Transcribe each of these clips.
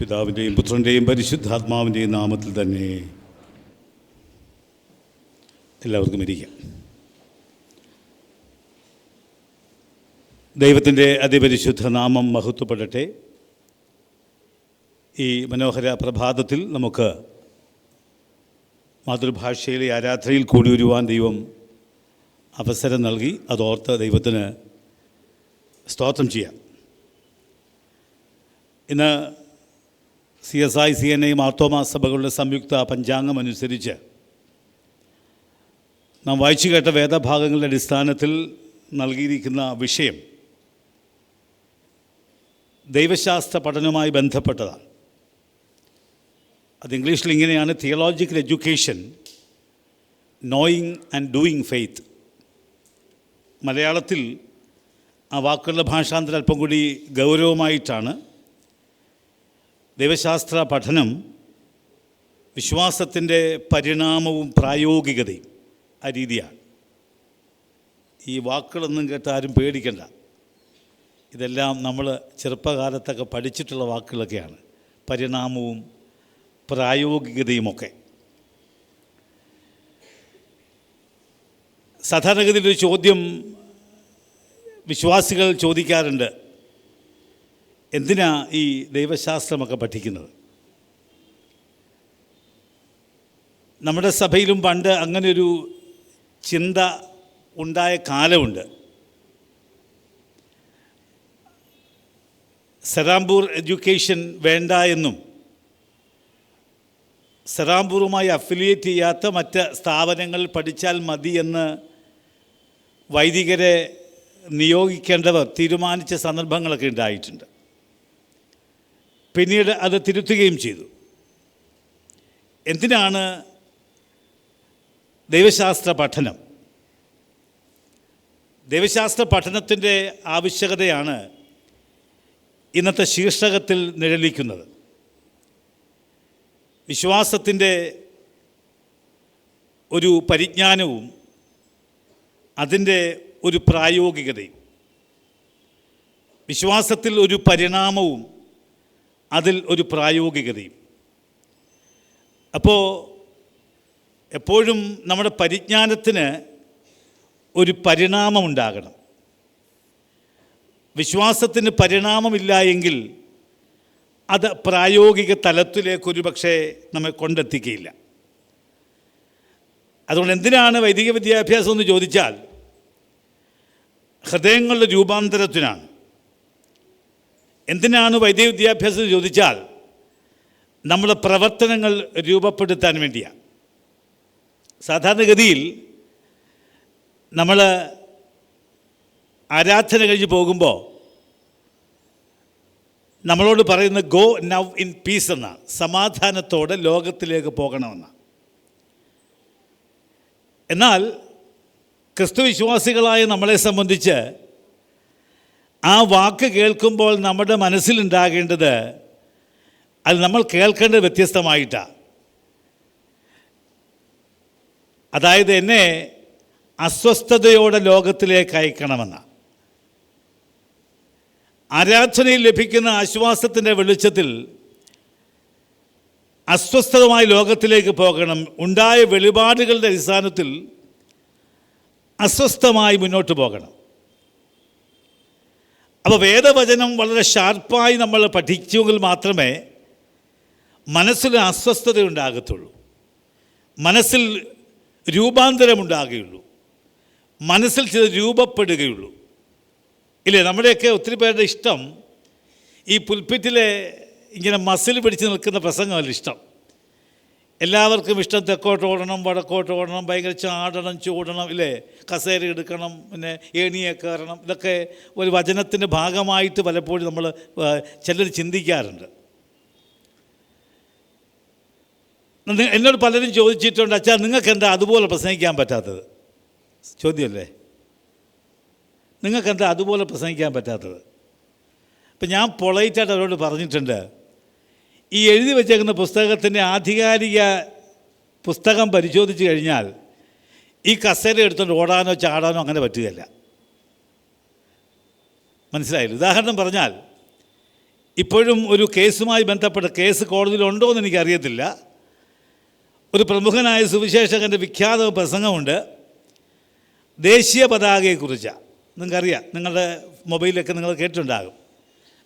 പിതാവിൻ്റെയും പുത്രൻ്റെയും പരിശുദ്ധാത്മാവിൻ്റെയും നാമത്തിൽ തന്നെ എല്ലാവർക്കും ഇരിക്കാം. ദൈവത്തിൻ്റെ അതിപരിശുദ്ധ നാമം മഹത്വപ്പെടട്ടെ. ഈ മനോഹര പ്രഭാതത്തിൽ നമുക്ക് മാതൃഭാഷയിലെ ആരാധനയിൽ കൂടി വരുവാൻ ദൈവം അവസരം നൽകി. അതോർത്ത് ദൈവത്തിന് സ്തോത്രം ചെയ്യാം. ഇന്ന് CSI CNA മാർത്തോമാ സഭകളുടെ സംയുക്ത പഞ്ചാംഗം അനുസരിച്ച് നാം വായിച്ചു കേട്ട വേദഭാഗങ്ങളുടെ അടിസ്ഥാനത്തിൽ നൽകിയിരിക്കുന്ന വിഷയം ദൈവശാസ്ത്ര പഠനവുമായി ബന്ധപ്പെട്ടതാണ്. അത് ഇംഗ്ലീഷിൽ ഇങ്ങനെയാണ്: theological education, knowing and doing faith. മലയാളത്തിൽ ആ വാക്കുകളുടെ ഭാഷാന്തരം അല്പം കൂടി ഗൗരവമായിട്ടാണ്. ദൈവശാസ്ത്ര പഠനം വിശ്വാസത്തിൻ്റെ പരിണാമവും പ്രായോഗികതയും ആ രീതിയാണ്. ഈ വാക്കുകളൊന്നും കേട്ട് ആരും പേടിക്കണ്ട. ഇതെല്ലാം നമ്മൾ ചെറുപ്പകാലത്തൊക്കെ പഠിച്ചിട്ടുള്ള വാക്കുകളൊക്കെയാണ്. പരിണാമവും പ്രായോഗികതയുമൊക്കെ. സാധാരണഗതിയിലൊരു ചോദ്യം വിശ്വാസികൾ ചോദിക്കാറുണ്ട്: എന്തിനാ ഈ ദൈവശാസ്ത്രമൊക്കെ പഠിക്കുന്നത്? നമ്മുടെ സഭയിലും പണ്ട് അങ്ങനെയൊരു ചിന്ത ഉണ്ടായ കാലമുണ്ട്. സെറാംപൂർ എഡ്യൂക്കേഷൻ വേണ്ട എന്നും സെറാംപൂറുമായി അഫിലിയേറ്റ് ചെയ്യാത്ത മറ്റ് സ്ഥാപനങ്ങളിൽ പഠിച്ചാൽ മതിയെന്ന് വൈദികരെ നിയോഗിക്കേണ്ടവർ തീരുമാനിച്ച സന്ദർഭങ്ങളൊക്കെ ഉണ്ടായിട്ടുണ്ട്. പിന്നീട് അത് തിരുത്തുകയും ചെയ്തു. എന്തിനാണ് ദൈവശാസ്ത്ര പഠനം? ദൈവശാസ്ത്ര പഠനത്തിൻ്റെ ആവശ്യകതയാണ് ഇന്നത്തെ ശീർഷകത്തിൽ നിഴലിക്കുന്നത്. വിശ്വാസത്തിൻ്റെ ഒരു പരിജ്ഞാനവും അതിൻ്റെ ഒരു പ്രായോഗികതയും, വിശ്വാസത്തിൽ ഒരു പരിണാമവും അതിൽ ഒരു പ്രായോഗികതയും. അപ്പോൾ എപ്പോഴും നമ്മുടെ പരിജ്ഞാനത്തിന് ഒരു പരിണാമമുണ്ടാകണം. വിശ്വാസത്തിന് പരിണാമമില്ല എങ്കിൽ അത് പ്രായോഗിക തലത്തിലേക്കൊരു പക്ഷേ നമ്മെ കൊണ്ടെത്തിക്കുകയില്ല. അതുകൊണ്ട് എന്തിനാണ് വൈദിക വിദ്യാഭ്യാസം എന്ന് ചോദിച്ചാൽ ഹൃദയങ്ങളുടെ രൂപാന്തരത്തിനാണ്. എന്തിനാണ് വൈദിക വിദ്യാഭ്യാസം എന്ന് ചോദിച്ചാൽ നമ്മുടെ പ്രവർത്തനങ്ങൾ രൂപപ്പെടുത്താൻ വേണ്ടിയാണ്. സാധാരണഗതിയിൽ നമ്മൾ ആരാധന കഴിഞ്ഞ് പോകുമ്പോൾ നമ്മളോട് പറയുന്ന ഗോ നൗ ഇൻ പീസ് എന്നാണ്. സമാധാനത്തോടെ ലോകത്തിലേക്ക് പോകണമെന്നാണ്. എന്നാൽ ക്രിസ്തുവിശ്വാസികളായ നമ്മളെ സംബന്ധിച്ച് ആ വാക്ക് കേൾക്കുമ്പോൾ നമ്മുടെ മനസ്സിലുണ്ടാകേണ്ടത്, അത് നമ്മൾ കേൾക്കേണ്ടത് വ്യത്യസ്തമായിട്ടാണ്. അതായത് എന്നെ അസ്വസ്ഥതയോടെ ലോകത്തിലേക്ക് അയക്കണമെന്നാണ്. ആരാധനയിൽ ലഭിക്കുന്ന ആശ്വാസത്തിൻ്റെ വെളിച്ചത്തിൽ അസ്വസ്ഥതമായി ലോകത്തിലേക്ക് പോകണം. ഉണ്ടായ വെളിപാടുകളുടെ അടിസ്ഥാനത്തിൽ അസ്വസ്ഥമായി മുന്നോട്ട് പോകണം. അപ്പോൾ വേദവചനം വളരെ ഷാർപ്പായി നമ്മൾ പഠിച്ചെങ്കിൽ മാത്രമേ മനസ്സിൽ അസ്വസ്ഥത ഉണ്ടാകത്തുള്ളൂ, മനസ്സിൽ രൂപാന്തരമുണ്ടാകുകയുള്ളൂ, മനസ്സിൽ ചില രൂപപ്പെടുകയുള്ളൂ. ഇല്ലേ? നമ്മുടെയൊക്കെ ഒത്തിരി പേരുടെ ഇഷ്ടം ഈ പുൽപ്പിറ്റിലെ ഇങ്ങനെ മസിൽ പിടിച്ച് നിൽക്കുന്ന പ്രസംഗമല്ല ഇഷ്ടം. എല്ലാവർക്കും ഇഷ്ടം തെക്കോട്ട് ഓടണം, വടക്കോട്ട് ഓടണം, ഭയങ്കര ചാടണം, ചൂടണം, ഇല്ലേ? കസേര എടുക്കണം, പിന്നെ ഏണിയെ കയറണം. ഇതൊക്കെ ഒരു വചനത്തിൻ്റെ ഭാഗമായിട്ട് പലപ്പോഴും നമ്മൾ ചിലർ ചിന്തിക്കാറുണ്ട്. എന്നോട് പലരും ചോദിച്ചിട്ടുണ്ട്, അച്ഛാ നിങ്ങൾക്ക് എന്താ അതുപോലെ പ്രസംഗിക്കാൻ പറ്റാത്തത്? ചോദ്യമല്ലേ? നിങ്ങൾക്കെന്താ അതുപോലെ പ്രസംഗിക്കാൻ പറ്റാത്തത്? അപ്പം ഞാൻ പൊളൈറ്റായിട്ട് അവരോട് പറഞ്ഞിട്ടുണ്ട്, ഈ എഴുതി വച്ചേക്കുന്ന പുസ്തകത്തിൻ്റെ ആധികാരിക പുസ്തകം പരിശോധിച്ച് കഴിഞ്ഞാൽ ഈ കസേര എടുത്തുകൊണ്ട് ഓടാനോ ചാടാനോ അങ്ങനെ പറ്റുകയില്ല. മനസ്സിലായില്ല? ഉദാഹരണം പറഞ്ഞാൽ ഇപ്പോഴും ഒരു കേസുമായി ബന്ധപ്പെട്ട കേസ് കോടതിയിലുണ്ടോ എന്ന് എനിക്കറിയത്തില്ല. ഒരു പ്രമുഖനായ സുവിശേഷകൻ്റെ വിഖ്യാത പ്രസംഗമുണ്ട് ദേശീയ പതാകയെക്കുറിച്ചാണ്. നിങ്ങൾക്കറിയാം, നിങ്ങളുടെ മൊബൈലൊക്കെ നിങ്ങൾ കേട്ടിട്ടുണ്ടാകും.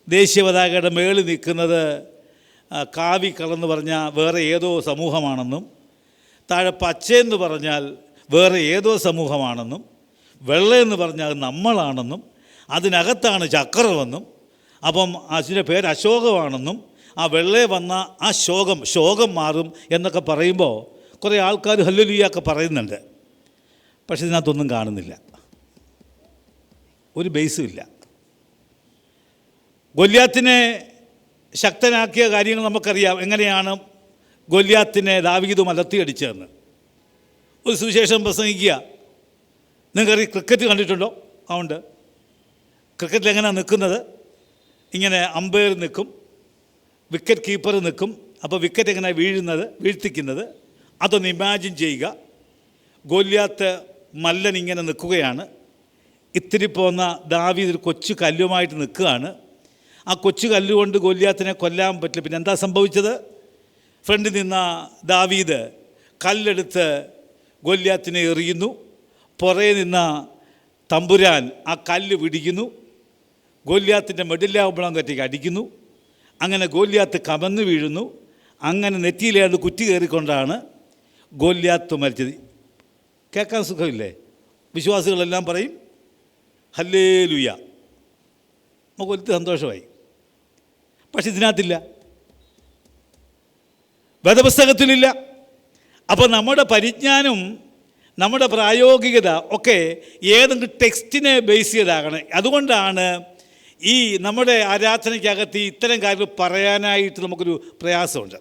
ദേശീയ പതാകയുടെ മേളിൽ നിൽക്കുന്നത് കാവി കളർന്ന് പറഞ്ഞാൽ വേറെ ഏതോ സമൂഹമാണെന്നും, താഴെ പച്ചയെന്ന് പറഞ്ഞാൽ വേറെ ഏതോ സമൂഹമാണെന്നും, വെള്ളയെന്ന് പറഞ്ഞാൽ നമ്മളാണെന്നും, അതിനകത്താണ് ചക്രമെന്നും, അപ്പം അതിൻ്റെ പേര് അശോകമാണെന്നും, ആ വെള്ളയെ വന്ന ആ ശോകം മാറും എന്നൊക്കെ പറയുമ്പോൾ കുറേ ആൾക്കാർ ഹല്ലേലൂയ പറയുന്നുണ്ട്. പക്ഷെ ഇതിനകത്തൊന്നും കാണുന്നില്ല, ഒരു ബേസും ഇല്ല. ഗൊല്യാത്തിനെ ശക്തനാക്കിയ കാര്യങ്ങൾ നമുക്കറിയാം. എങ്ങനെയാണ് ഗൊല്യാത്തിനെ ദാവീദ് മലർത്തിയടിച്ചതെന്ന്. ഒരു സുവിശേഷം പ്രസംഗിക്കുക. നിങ്ങൾക്കറിയാം, ക്രിക്കറ്റ് കണ്ടിട്ടുണ്ടോ? അതുകൊണ്ട് ക്രിക്കറ്റിൽ എങ്ങനെയാണ് നിൽക്കുന്നത്? ഇങ്ങനെ അമ്പയർ നിൽക്കും, വിക്കറ്റ് കീപ്പർ നിൽക്കും. അപ്പോൾ വിക്കറ്റ് എങ്ങനെയാണ് വീഴ്ത്തിക്കുന്നത് അതൊന്ന് ഇമാജിൻ ചെയ്യുക. ഗൊല്യാത്ത് മല്ലൻ ഇങ്ങനെ നിൽക്കുകയാണ്. ഇത്തിരി പോന്ന ദാവീദ് ഒരു കൊച്ചു കല്ലുമായിട്ട് നിൽക്കുകയാണ്. ആ കൊച്ചു കല്ലുകൊണ്ട് ഗൊല്യാത്തിനെ കൊല്ലാൻ പറ്റില്ല. പിന്നെ എന്താ സംഭവിച്ചത്? ഫ്രണ്ടിൽ നിന്ന ദാവീദ് കല്ലെടുത്ത് ഗൊല്യാത്തിനെ എറിയുന്നു. പുറകെ നിന്ന തമ്പുരാൻ ആ കല്ല് പിടിക്കുന്നു, ഗൊല്യാത്തിൻ്റെ മെഡില്ലാവുമ്പളം കറ്റിക്ക് അടിക്കുന്നു. അങ്ങനെ ഗൊല്യാത്ത് കമന്ന് വീഴുന്നു. അങ്ങനെ നെറ്റിയിലേണ്ട് കുറ്റി കയറിക്കൊണ്ടാണ് ഗൊല്യാത്ത് മരിച്ചത്. കേൾക്കാൻ സുഖമില്ലേ? വിശ്വാസികളെല്ലാം പറയും ഹല്ലേലൂയ. നമുക്ക് ഒത്തിരി സന്തോഷമായി. പക്ഷെ ഇതിനകത്തില്ല, വേദപുസ്തകത്തിലില്ല. അപ്പോൾ നമ്മുടെ പരിജ്ഞാനം, നമ്മുടെ പ്രായോഗികത ഒക്കെ ഏതെങ്കിലും ടെക്സ്റ്റിനെ ബേസ് ചെയ്താകണം. അതുകൊണ്ടാണ് ഈ നമ്മുടെ ആരാധനയ്ക്കകത്ത് ഇത്തരം കാര്യങ്ങൾ പറയാനായിട്ട് നമുക്കൊരു പ്രയാസമുണ്ട്.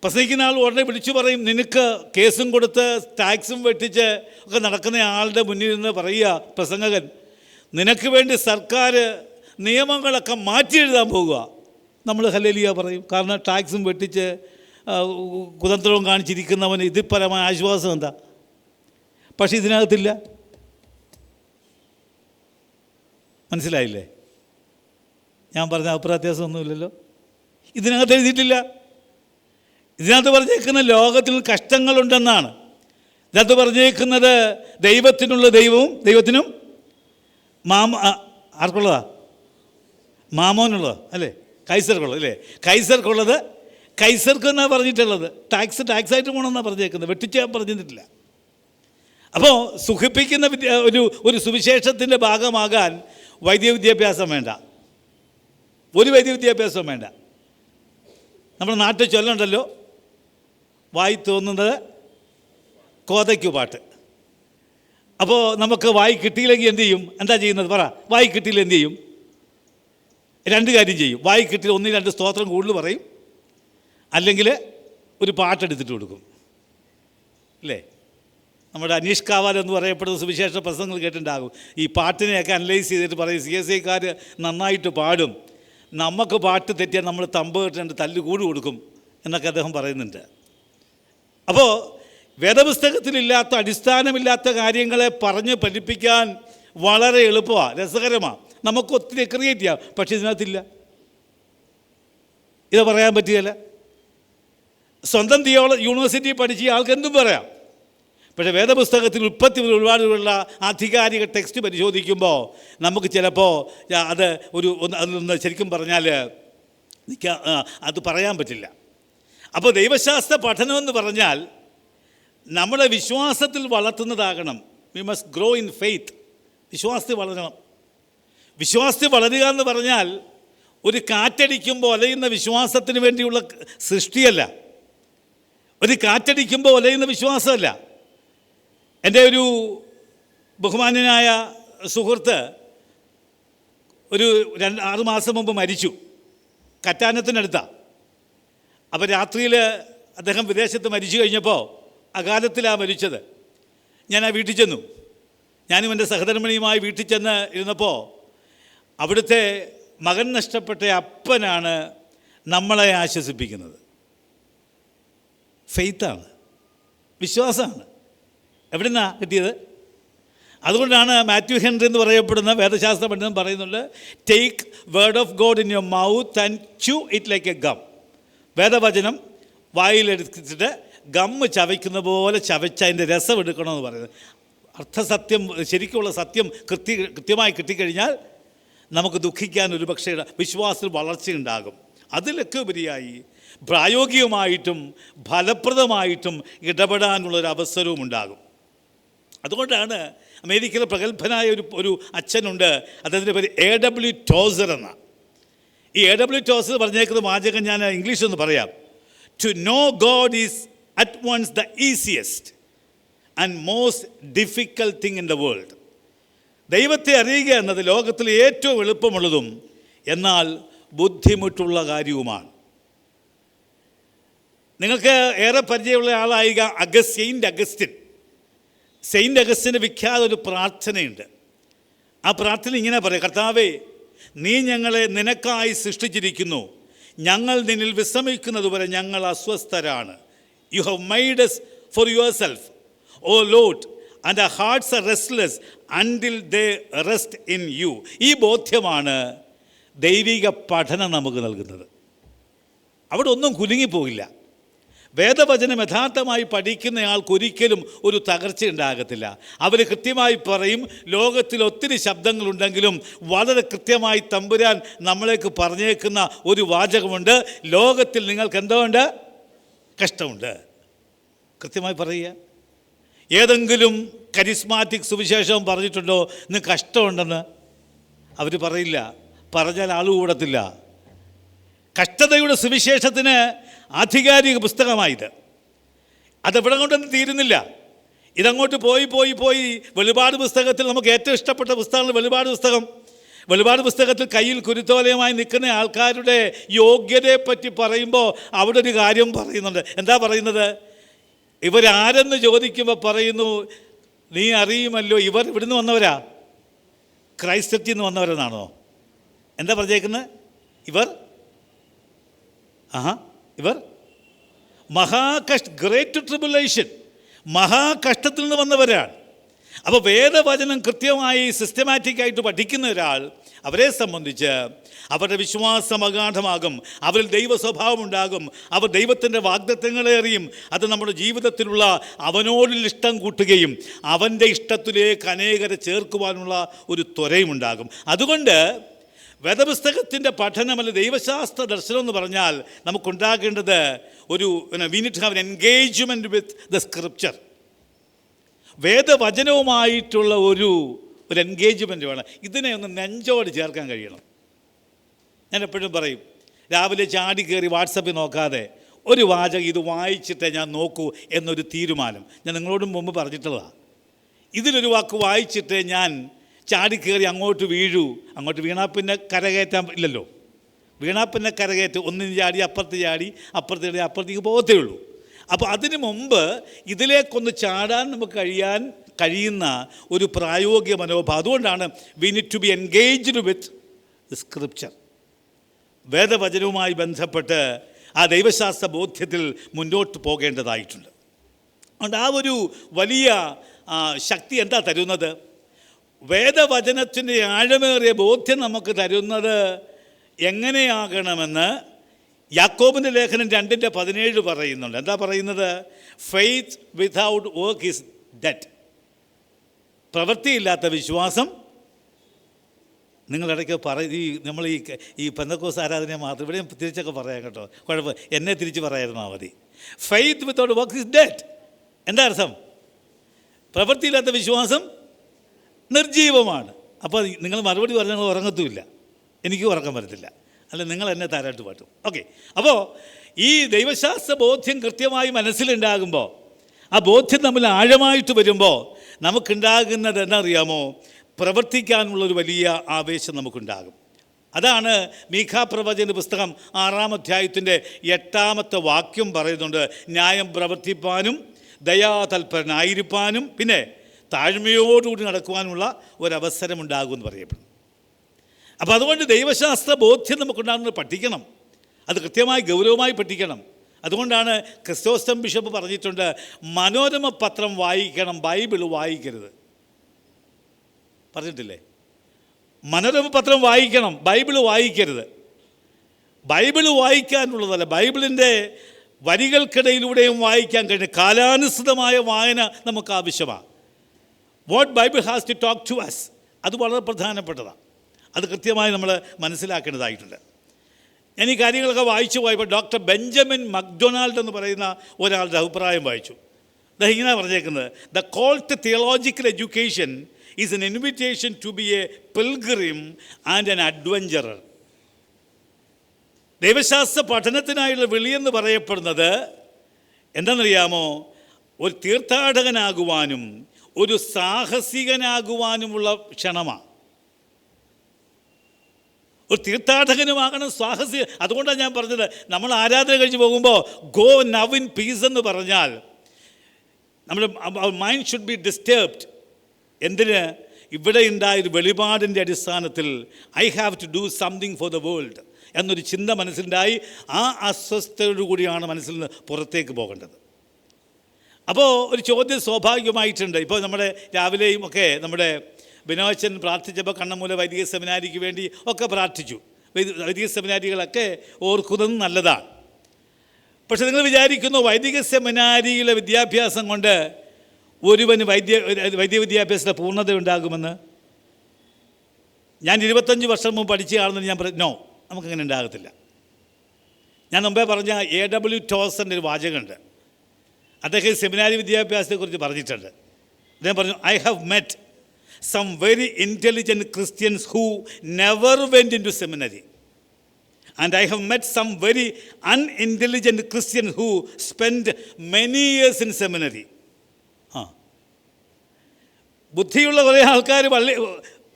പ്രസംഗിക്കുന്ന ആൾ ഉടനെ വിളിച്ചു പറയും, നിനക്ക് കേസും കൊടുത്ത് ടാക്സും വെട്ടിച്ച് ഒക്കെ നടക്കുന്ന ആളുടെ മുന്നിൽ നിന്ന് പറയുക പ്രസംഗകൻ, നിനക്ക് വേണ്ടി സർക്കാർ നിയമങ്ങളൊക്കെ മാറ്റി എഴുതാൻ പോകുക. നമ്മൾ ഹല്ലേലൂയ പറയും. കാരണം ടാക്സും വെട്ടിച്ച് കുതന്ത്രവും കാണിച്ചിരിക്കുന്നവന് ഇതിൽ പരമായ ആശ്വാസം എന്താ? പക്ഷെ ഇതിനകത്തില്ല. മനസ്സിലായില്ലേ? ഞാൻ പറഞ്ഞ അഭിപ്രായത്യാസമൊന്നുമില്ലല്ലോ. ഇതിനകത്ത് എഴുതിയിട്ടില്ല. ഇതിനകത്ത് പറഞ്ഞേക്കുന്ന ലോകത്തിൽ കഷ്ടങ്ങളുണ്ടെന്നാണ്. ഇതിനകത്ത് പറഞ്ഞേക്കുന്നത് ദൈവത്തിനുള്ള ദൈവവും ദൈവത്തിനും ആർക്കുള്ളതാ? മാമോനുള്ളതാ അല്ലേ? കൈസർക്കുള്ളത് അല്ലേ? കൈസർക്കുള്ളത് കൈസർക്ക് എന്നാണ് പറഞ്ഞിട്ടുള്ളത്. ടാക്സായിട്ട് പോകണമെന്നാണ് പറഞ്ഞേക്കുന്നത്, വെട്ടിച്ച് പറഞ്ഞിട്ടില്ല. അപ്പോൾ സുഖിപ്പിക്കുന്ന ഒരു സുവിശേഷത്തിൻ്റെ ഭാഗമാകാൻ വൈദ്യ വിദ്യാഭ്യാസം വേണ്ട, ഒരു വൈദ്യ വിദ്യാഭ്യാസവും വേണ്ട. നമ്മുടെ നാട്ടിൽ ചൊല്ലുണ്ടല്ലോ, വായി തോന്നുന്നത് കോതയ്ക്കു പാട്ട്. അപ്പോൾ നമുക്ക് വായി കിട്ടിയില്ലെങ്കിൽ എന്ത് ചെയ്യും? എന്താ ചെയ്യുന്നത്? പറ. വായി കിട്ടിയില്ല എന്ത് ചെയ്യും? രണ്ട് കാര്യം ചെയ്യും. വായി കിട്ടിയിൽ 1-2 സ്തോത്രം കൂടുതൽ പറയും, അല്ലെങ്കിൽ ഒരു പാട്ടെടുത്തിട്ട് കൊടുക്കും. അല്ലേ? നമ്മുടെ അനീഷ് കാവാൽ എന്ന് പറയപ്പെടുന്ന സുവിശേഷ പ്രസംഗങ്ങൾ കേട്ടിട്ടുണ്ടാകും. ഈ പാട്ടിനെയൊക്കെ അനലൈസ് ചെയ്തിട്ട് പറയും CSIക്കാർ നന്നായിട്ട് പാടും, നമുക്ക് പാട്ട് തെറ്റിയാൽ നമ്മൾ തമ്പ് കെട്ടിട്ട് തല്ല് കൂടി കൊടുക്കും എന്നൊക്കെ അദ്ദേഹം പറയുന്നുണ്ട്. അപ്പോൾ വേദപുസ്തകത്തിലില്ലാത്ത അടിസ്ഥാനമില്ലാത്ത കാര്യങ്ങളെ പറഞ്ഞ് പഠിപ്പിക്കാൻ വളരെ എളുപ്പമാണ്, രസകരമാണ്, നമുക്ക് ഒത്തിരി ക്രിയേറ്റ് ചെയ്യാം. പക്ഷെ ഇതിനകത്തില്ല. ഇത് പറയാൻ പറ്റുകയില്ല. സ്വന്തം യൂണിവേഴ്സിറ്റി പഠിച്ച ആൾക്ക് എന്തും പറയാം. പക്ഷേ വേദപുസ്തകത്തിൽ ഉൽപ്പത്തി ഒരുപാടുള്ള ആധികാരിക ടെക്സ്റ്റ് പരിശോധിക്കുമ്പോൾ നമുക്ക് ചിലപ്പോൾ അതൊന്ന് ശരിക്കും പറഞ്ഞാൽ അത് പറയാൻ പറ്റില്ല. അപ്പോൾ ദൈവശാസ്ത്ര പഠനമെന്ന് പറഞ്ഞാൽ നമ്മളെ വിശ്വാസത്തിൽ വളർത്തുന്നതാകണം. We must grow in faith. വിശ്വാസത്തിൽ വളരണം. വിശ്വാസത്തിൽ വളരുക എന്ന് പറഞ്ഞാൽ ഒരു കാറ്റടിക്കുമ്പോൾ ഒലയുന്ന വിശ്വാസത്തിന് വേണ്ടിയുള്ള സൃഷ്ടിയല്ല, ഒരു കാറ്റടിക്കുമ്പോൾ ഒലയുന്ന വിശ്വാസമല്ല. എൻ്റെ ഒരു ബഹുമാന്യനായ സുഹൃത്ത് ഒരു 6 മാസം മുമ്പ് മരിച്ചു, കറ്റാനത്തിനടുത്താണ്. അപ്പോൾ രാത്രിയിൽ അദ്ദേഹം വിദേശത്ത് മരിച്ചു കഴിഞ്ഞപ്പോൾ അകാലത്തിലാണ് മരിച്ചത്. ഞാൻ ആ വീട്ടിൽ ചെന്നു. ഞാനും എൻ്റെ സഹധർമ്മിണിയുമായി വീട്ടിൽ ചെന്ന് ഇരുന്നപ്പോൾ അവിടുത്തെ മകൻ നഷ്ടപ്പെട്ട അപ്പനാണ് നമ്മളെ ആശ്വസിപ്പിക്കുന്നത്. ഫെയ്ത്താണ്, വിശ്വാസമാണ്. എവിടെ നിന്നാണ് കിട്ടിയത്? അതുകൊണ്ടാണ് മാത്യു ഹെൻറി എന്ന് പറയപ്പെടുന്ന വേദശാസ്ത്ര പണ്ഡിതൻ പറയുന്നുണ്ട്, take word of God in your mouth and chew it like a gum. വേദവചനം വായിലെടുത്തിട്ട് ഗമ്മ് ചവയ്ക്കുന്ന പോലെ ചവച്ച് അതിൻ്റെ രസം എടുക്കണമെന്ന് പറയുന്നത്. അർത്ഥസത്യം, ശരിക്കുള്ള സത്യം കൃത്യമായി കിട്ടിക്കഴിഞ്ഞാൽ നമുക്ക് ദുഃഖിക്കാൻ ഒരു പക്ഷേ വിശ്വാസത്തിൽ വളർച്ചയുണ്ടാകും. അതിലൊക്കെ ഉപരിയായി പ്രായോഗികമായിട്ടും ഫലപ്രദമായിട്ടും ഇടപെടാനുള്ളൊരു അവസരവും ഉണ്ടാകും. അതുകൊണ്ടാണ് അമേരിക്കയിലെ പ്രഗത്ഭനായ ഒരു അച്ഛനുണ്ട്, അദ്ദേഹത്തിൻ്റെ പേര് A.W. ടോസർ എന്ന. ഈ A.W. ടോസർ പറഞ്ഞേക്കുന്ന വാചകം ഞാൻ ഇംഗ്ലീഷിൽ ഒന്ന് പറയാം. To know God is at once the easiest and most difficult thing in the world. ദൈവത്തെ അറിയുക എന്നത് ലോകത്തിൽ ഏറ്റവും എളുപ്പമുള്ളതും എന്നാൽ ബുദ്ധിമുട്ടുള്ള കാര്യവുമാണ്. നിങ്ങൾക്ക് ഏറെ പരിചയമുള്ള ആളായി സെയിൻറ്റ് അഗസ്റ്റിൻ്റെ വിഖ്യാത ഒരു പ്രാർത്ഥനയുണ്ട്. ആ പ്രാർത്ഥന ഇങ്ങനെ പറയും, കർത്താവേ, നീ ഞങ്ങളെ നിനക്കായി സൃഷ്ടിച്ചിരിക്കുന്നു, ഞങ്ങൾ നിന്നിൽ വിശ്രമിക്കുന്നതുവരെ ഞങ്ങൾ അസ്വസ്ഥരാണ്. You have made us for yourself, O Lord, and our hearts are restless until they rest in you. ഈ ബോധ്യമാണ് ദൈവിക പഠനം നമുക്ക് നൽകുന്നത്. അവിടെ ഒന്നും കുലുങ്ങിപ്പോകില്ല. വേദവചനം യഥാർത്ഥമായി പഠിക്കുന്നയാൾക്കൊരിക്കലും ഒരു തകർച്ച ഉണ്ടാകത്തില്ല. അവർ കൃത്യമായി പറയും. ലോകത്തിൽ ഒത്തിരി ശബ്ദങ്ങളുണ്ടെങ്കിലും വളരെ കൃത്യമായി തമ്പുരാൻ നമ്മളേക്ക് പറഞ്ഞേക്കുന്ന ഒരു വാചകമുണ്ട്, ലോകത്തിൽ നിങ്ങൾക്ക് എന്തോ ഉണ്ട്, കഷ്ടമുണ്ട്. കൃത്യമായി പറയുക. ഏതെങ്കിലും കരിസ്മാറ്റിക് സുവിശേഷം പറഞ്ഞിട്ടുണ്ടോ ഇന്ന് കഷ്ടമുണ്ടെന്ന്? അവർ പറയില്ല, പറഞ്ഞാൽ ആൾ കൂടത്തില്ല. കഷ്ടതയുടെ സുവിശേഷത്തിന് ആധികാരിക പുസ്തകമായത്. അതെവിടെ കൊണ്ടൊന്നും തീരുന്നില്ല. ഇതങ്ങോട്ട് പോയി വെളിപാട് പുസ്തകത്തിൽ നമുക്ക് ഏറ്റവും ഇഷ്ടപ്പെട്ട പുസ്തകമാണ് വെളിപാട് പുസ്തകത്തിൽ കയ്യിൽ കുരുത്തോലയുമായി നിൽക്കുന്ന ആൾക്കാരുടെ യോഗ്യതയെപ്പറ്റി പറയുമ്പോൾ അവിടെ ഒരു കാര്യം പറയുന്നുണ്ട്. എന്താ പറയുന്നത്? ഇവരാരെന്ന് ചോദിക്കുമ്പോൾ പറയുന്നു, നീ അറിയുമല്ലോ ഇവർ ഇവിടുന്ന് വന്നവരാ, ക്രൈസ്തത്തിൽ നിന്ന് വന്നവരെന്നാണോ? എന്താ പറഞ്ഞേക്കുന്നത്? ഇവർ ഗ്രേറ്റ് ട്രിബുലേഷൻ, മഹാകഷ്ടത്തിൽ നിന്ന് വന്നവരാണ്. അപ്പോൾ വേദവചനം കൃത്യമായി സിസ്റ്റമാറ്റിക്കായിട്ട് പഠിക്കുന്ന ഒരാൾ, അവരെ സംബന്ധിച്ച് അവരുടെ വിശ്വാസം അഗാധമാകും, അവരിൽ ദൈവ സ്വഭാവം ഉണ്ടാകും, അവർ ദൈവത്തിൻ്റെ വാഗ്ദത്തങ്ങളെ അറിയും. അത് നമ്മുടെ ജീവിതത്തിലുള്ള അവനോടുള്ള ഇഷ്ടം കൂട്ടുകയും അവൻ്റെ ഇഷ്ടത്തിലേക്ക് അനേകരെ ചേർക്കുവാനുള്ള ഒരു ത്വരയുമുണ്ടാകും. അതുകൊണ്ട് വേദപുസ്തകത്തിൻ്റെ പഠനമല്ല ദൈവശാസ്ത്ര ദർശനം എന്ന് പറഞ്ഞാൽ നമുക്കുണ്ടാകേണ്ടത് we need to have an engagement with the scripture. വേദവചനവുമായിട്ടുള്ള ഒരു എൻഗേജ്മെൻറ്റ് വേണം. ഇതിനെ ഒന്ന് നെഞ്ചോട് ചേർക്കാൻ കഴിയണം. ഞാൻ എപ്പോഴും പറയും, രാവിലെ ചാടി കയറി വാട്സപ്പിൽ നോക്കാതെ ഒരു വാചകം ഇത് വായിച്ചിട്ടേ ഞാൻ നോക്കൂ എന്നൊരു തീരുമാനം ഞാൻ നിങ്ങളോടും മുമ്പ് പറഞ്ഞിട്ടുള്ളതാണ്. ഇതിലൊരു വാക്ക് വായിച്ചിട്ടേ ഞാൻ ചാടിക്കയറി അങ്ങോട്ട് വീണാൽ പിന്നെ കരകയറ്റാൻ ഇല്ലല്ലോ. വീണാൽ പിന്നെ കരകയറ്റ് ഒന്നിന് ചാടി അപ്പുറത്തേക്ക് പോകത്തേ ഉള്ളൂ. അപ്പോൾ അതിനു മുമ്പ് ഇതിലേക്കൊന്ന് ചാടാൻ നമുക്ക് കഴിയുന്ന ഒരു പ്രായോഗിക മനോഭാവം. അതുകൊണ്ടാണ് we need to be engaged with the scripture. വേദവചനവുമായി ബന്ധപ്പെട്ട് ആ ദൈവശാസ്ത്ര ബോധ്യത്തിൽ മുന്നോട്ട് പോകേണ്ടതായിട്ടുണ്ട്. അതുകൊണ്ട് ആ ഒരു വലിയ ശക്തി എന്താ തരുന്നത്? വേദവചനത്തിൻ്റെ ആഴമേറിയ ബോധ്യം നമുക്ക് തരുന്നത് എങ്ങനെയാകണമെന്ന് യാക്കോബിൻ്റെ ലേഖനം 2:17 പറയുന്നുണ്ട്. എന്താ പറയുന്നത്? Faith without work is dead. പ്രവൃത്തിയില്ലാത്ത വിശ്വാസം. നിങ്ങളിടയ്ക്ക് നമ്മൾ ഈ പെന്തക്കോസ് ആരാധനയെ മാത്രം ഇവിടെ തിരിച്ചൊക്കെ പറയാം കേട്ടോ, കുഴപ്പം എന്നെ തിരിച്ച് പറയായിരുന്നാൽ മതി. Faith without work is dead. എന്താ അർത്ഥം? പ്രവൃത്തിയില്ലാത്ത വിശ്വാസം നിർജീവമാണ്. അപ്പോൾ നിങ്ങൾ മറുപടി പറഞ്ഞാൽ നിങ്ങൾ ഉറങ്ങത്തുമില്ല, എനിക്ക് ഉറക്കം വരത്തില്ല, അല്ല നിങ്ങൾ എന്നെ താരാട്ട് പാട്ടും. ഓക്കെ, അപ്പോൾ ഈ ദൈവശാസ്ത്ര ബോധ്യം കൃത്യമായി മനസ്സിലുണ്ടാകുമ്പോൾ, ആ ബോധ്യം തമ്മിൽ ആഴമായിട്ട് വരുമ്പോൾ നമുക്കുണ്ടാകുന്നത് എന്താ അറിയാമോ? പ്രവർത്തിക്കാനുള്ളൊരു വലിയ ആവേശം നമുക്കുണ്ടാകും. അതാണ് മീഖാ പ്രവചന പുസ്തകം 6-ാം അധ്യായത്തിൻ്റെ 8-ാമത്തെ വാക്യം പറയുന്നുണ്ട്. ന്യായം പ്രവർത്തിപ്പാനും ദയാതൽപരനായിരിക്കാനും പിന്നെ താഴ്മയോടുകൂടി നടക്കുവാനുള്ള ഒരവസരമുണ്ടാകുമെന്ന് പറയപ്പെടുന്നു. അപ്പോൾ അതുകൊണ്ട് ദൈവശാസ്ത്ര ബോധ്യം നമുക്കുണ്ടാകുന്നത് പഠിക്കണം, അത് കൃത്യമായി ഗൗരവമായി പഠിക്കണം. അതുകൊണ്ടാണ് ക്രിസ്റ്റോസ്റ്റം ബിഷപ്പ് പറഞ്ഞിട്ടുണ്ട്, മനോരമ പത്രം വായിക്കണം, ബൈബിൾ വായിക്കരുത്. പറഞ്ഞിട്ടില്ലേ? മനോരമ പത്രം വായിക്കണം, ബൈബിള് വായിക്കരുത്. ബൈബിള് വായിക്കാനുള്ളതല്ല, ബൈബിളിൻ്റെ വരികൾക്കിടയിലൂടെയും വായിക്കാൻ കഴിയും. കാലാനുസൃതമായ വായന നമുക്ക് ആവശ്യമാണ്. What Bible has to talk to us, അത് വളരെ പ്രധാനപ്പെട്ടതാണ്. അത് കൃത്യമായി നമ്മൾ മനസ്സിലാക്കേണ്ടതായിട്ടുണ്ട്. ഞാൻ ഈ കാര്യങ്ങളൊക്കെ വായിച്ചു പോയപ്പോൾ ഡോക്ടർ ബെഞ്ചമിൻ മക്ഡൊണാൾഡ് എന്ന് പറയുന്ന ഒരാളുടെ അഭിപ്രായം വായിച്ചു. അദ്ദേഹം ഇങ്ങനെ പറഞ്ഞേക്കുന്നത്: the call to theological education is an invitation to be a pilgrim and an adventurer. ദൈവശാസ്ത്ര പഠനത്തിനായുള്ള വിളിയെന്ന് പറയപ്പെടുന്നത് എന്താണെന്നറിയാമോ? ഒരു തീർത്ഥാടകനാകുവാനും ഒരു സാഹസികനാകുവാനുമുള്ള ക്ഷണമാണ്. ഒരു തീർത്ഥാടകനുമാകണം, സാഹസിക. അതുകൊണ്ടാണ് ഞാൻ പറഞ്ഞത്, നമ്മൾ ആരാധന കഴിച്ച് പോകുമ്പോൾ ഗോ നവ് ഇൻ പീസ് എന്ന് പറഞ്ഞാൽ നമ്മുടെ മൈൻഡ് ഷുഡ് ബി ഡിസ്റ്റർബ്ഡ്. എന്തിന്? ഇവിടെ ഉണ്ടായൊരു വെളിപാടിൻ്റെ അടിസ്ഥാനത്തിൽ I have to do something for the world എന്നൊരു ചിന്ത മനസ്സിലുണ്ടായി. ആ അസ്വസ്ഥതയോടുകൂടിയാണ് മനസ്സിൽ നിന്ന് പുറത്തേക്ക് പോകേണ്ടത്. അപ്പോൾ ഒരു ചോദ്യം സ്വാഭാവികമായിട്ടുണ്ട്. ഇപ്പോൾ നമ്മുടെ രാവിലെയും ഒക്കെ നമ്മുടെ ബിനോച്ചൻ പ്രാർത്ഥിച്ചപ്പോൾ കണ്ണമൂല വൈദിക സെമിനാരിക്ക് വേണ്ടി ഒക്കെ പ്രാർത്ഥിച്ചു. വൈദിക സെമിനാരികളൊക്കെ ഓർക്കുന്നത് നല്ലതാണ്. പക്ഷെ നിങ്ങൾ വിചാരിക്കുന്നു വൈദിക സെമിനാരിയിലെ വിദ്യാഭ്യാസം കൊണ്ട് ഒരുവന് വൈദ്യ വിദ്യാഭ്യാസത്തിൻ്റെ പൂർണ്ണത ഉണ്ടാകുമെന്ന്? ഞാൻ 25 വർഷം മുമ്പ് പഠിച്ച ആളെന്ന് ഞാൻ നോ, നമുക്കങ്ങനെ ഉണ്ടാകത്തില്ല. ഞാൻ മുമ്പേ പറഞ്ഞ A.W. ടോസൻ്റെ ഒരു വാചകമുണ്ട്. അദ്ദേഹം സെമിനാരി വിദ്യാഭ്യാസത്തെക്കുറിച്ച് പറഞ്ഞിട്ടുണ്ട്. അദ്ദേഹം പറഞ്ഞു, I have met some very intelligent Christians who never went in to seminary and I have met some very unintelligent Christians who spent many years in seminary. ബുദ്ധിയുള്ള കുറേ ആൾക്കാർ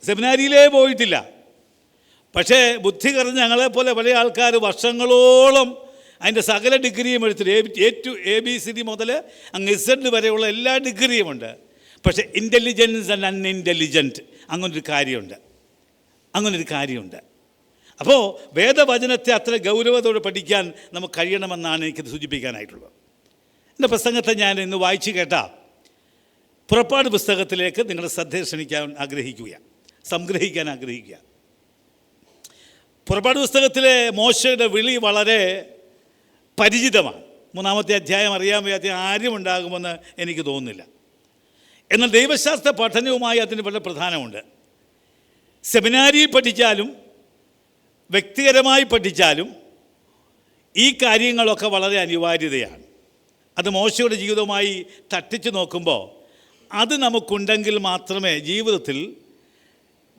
സെമിനാരിയിലേ പോയിട്ടില്ല. പക്ഷേ ബുദ്ധി കുറഞ്ഞ ഞങ്ങളെപ്പോലെ പല ആൾക്കാർ വർഷങ്ങളോളം അതിൻ്റെ സകല ഡിഗ്രിയും എടുത്തിട്ട് ABCD മുതൽ അങ്ങ് Z വരെയുള്ള എല്ലാ ഡിഗ്രിയുമുണ്ട്. പക്ഷേ ഇൻ്റലിജൻസ് ആൻഡ് അൺഇൻ്റലിജൻറ്റ് അങ്ങനൊരു കാര്യമുണ്ട്. അപ്പോൾ വേദവചനത്തെ അത്ര ഗൗരവത്തോടെ പഠിക്കാൻ നമുക്ക് കഴിയണമെന്നാണ് എനിക്കത് സൂചിപ്പിക്കാനായിട്ടുള്ളത്. എൻ്റെ പ്രസംഗത്തെ ഞാൻ ഇന്ന് വായിച്ചു കേട്ട പുറപ്പാട് പുസ്തകത്തിലേക്ക് നിങ്ങളുടെ ശ്രദ്ധ സംഗ്രഹിക്കാൻ ആഗ്രഹിക്കുക. പുറപ്പാട് പുസ്തകത്തിലെ മോശയുടെ വിളി വളരെ പരിചിതമാണ്. 3-ാമത്തെ അധ്യായം അറിയാൻ വയ്യാത്ത ആരും ഉണ്ടാകുമെന്ന് എനിക്ക് തോന്നുന്നില്ല. എന്നാൽ ദൈവശാസ്ത്ര പഠനവുമായി അതിന് വളരെ പ്രധാനമുണ്ട്. സെമിനാരിയിൽ പഠിച്ചാലും വ്യക്തിപരമായി പഠിച്ചാലും ഈ കാര്യങ്ങളൊക്കെ വളരെ അനിവാര്യതയാണ്. അത് മോശയുടെ ജീവിതവുമായി തട്ടിച്ചു നോക്കുമ്പോൾ അത് നമുക്കുണ്ടെങ്കിൽ മാത്രമേ ജീവിതത്തിൽ